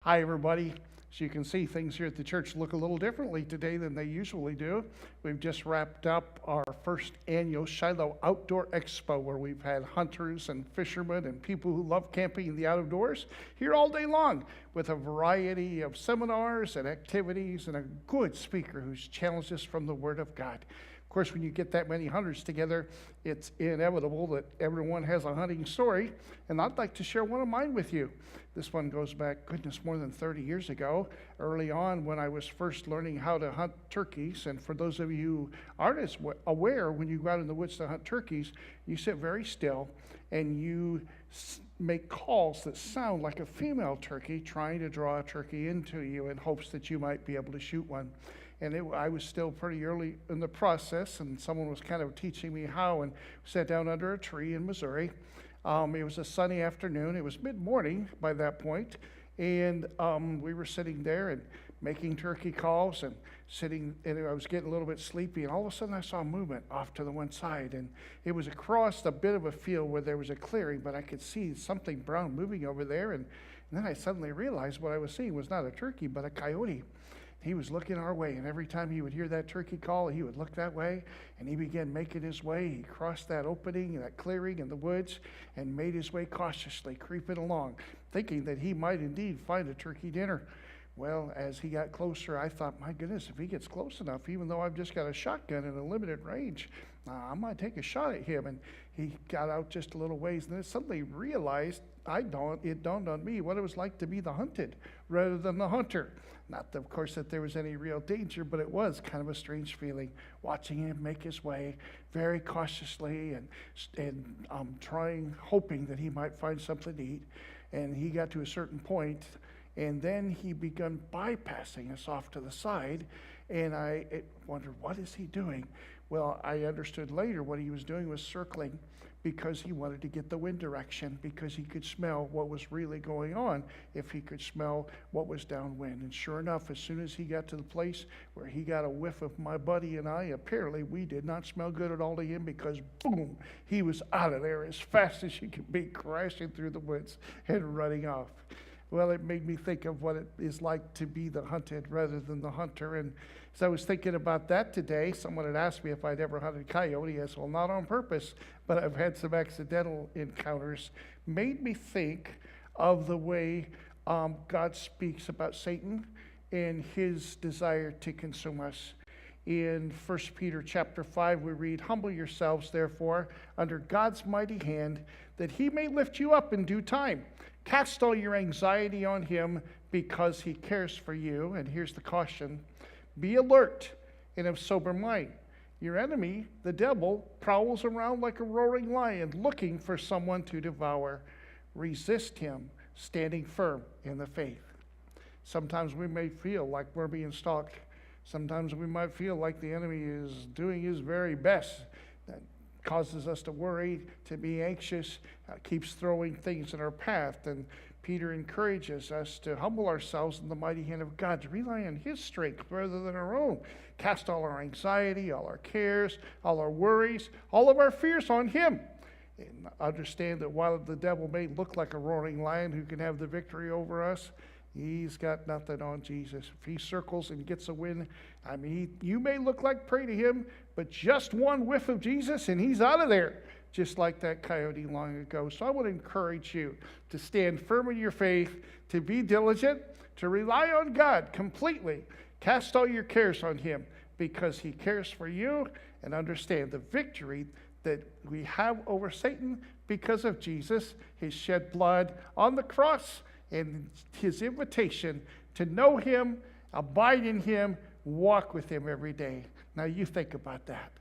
Hi, everybody. As you can see, things here at the church look a little differently today than they usually do. We've just wrapped up our first annual Shiloh Outdoor Expo, where we've had hunters and fishermen and people who love camping in the outdoors here all day long, with a variety of seminars and activities and a good speaker who's challenged us from the Word of God. Of course, when you get that many hunters together, it's inevitable that everyone has a hunting story, and I'd like to share one of mine with you. This one goes back, goodness, more than 30 years ago, early on when I was first learning how to hunt turkeys. And for those of you who aren't as aware, when you go out in the woods to hunt turkeys, you sit very still and you make calls that sound like a female turkey trying to draw a turkey into you in hopes that you might be able to shoot one. And I was still pretty early in the process, and someone was kind of teaching me how, and sat down under a tree in Missouri. It was a sunny afternoon. It was mid-morning by that point, and we were sitting there and making turkey calls and sitting, and I was getting a little bit sleepy, and all of a sudden I saw movement off to the one side, and it was across a bit of a field where there was a clearing, but I could see something brown moving over there, and then I suddenly realized what I was seeing was not a turkey, but a coyote. He was looking our way, and every time he would hear that turkey call, he would look that way, and he began making his way. He crossed that opening, that clearing in the woods, and made his way cautiously, creeping along, thinking that he might indeed find a turkey dinner. Well, as he got closer, I thought, my goodness, if he gets close enough, even though I've just got a shotgun in a limited range, I might take a shot at him. And he got out just a little ways, and then suddenly realized, it dawned on me what it was like to be the hunted rather than the hunter. Not, of course, that there was any real danger, but it was kind of a strange feeling, watching him make his way very cautiously and trying, hoping that he might find something to eat. And he got to a certain point, and then he began bypassing us off to the side, and I wondered, what is he doing? Well, I understood later what he was doing was circling because he wanted to get the wind direction, because he could smell what was really going on if he could smell what was downwind. And sure enough, as soon as he got to the place where he got a whiff of my buddy and I, apparently we did not smell good at all to him, because boom, he was out of there as fast as you could be, crashing through the woods and running off. Well, it made me think of what it is like to be the hunted rather than the hunter. And as I was thinking about that today, someone had asked me if I'd ever hunted coyote. I said, well, not on purpose, but I've had some accidental encounters. Made me think of the way God speaks about Satan and his desire to consume us. In 1 Peter chapter 5, we read, humble yourselves, therefore, under God's mighty hand, that he may lift you up in due time. Cast all your anxiety on him, because he cares for you. And here's the caution: be alert and of sober mind. Your enemy, the devil, prowls around like a roaring lion, looking for someone to devour. Resist him, standing firm in the faith. Sometimes we may feel like we're being stalked. Sometimes we might feel like the enemy is doing his very best. That causes us to worry, to be anxious, keeps throwing things in our path. And Peter encourages us to humble ourselves in the mighty hand of God, to rely on his strength rather than our own. Cast all our anxiety, all our cares, all our worries, all of our fears on him. And understand that while the devil may look like a roaring lion who can have the victory over us, he's got nothing on Jesus. If he circles and gets a win, you may look like prey to him, but just one whiff of Jesus and he's out of there, just like that coyote long ago. So I would encourage you to stand firm in your faith, to be diligent, to rely on God completely. Cast all your cares on him, because he cares for you, and understand the victory that we have over Satan because of Jesus, his shed blood on the cross, and his invitation to know him, abide in him, walk with him every day. Now you think about that.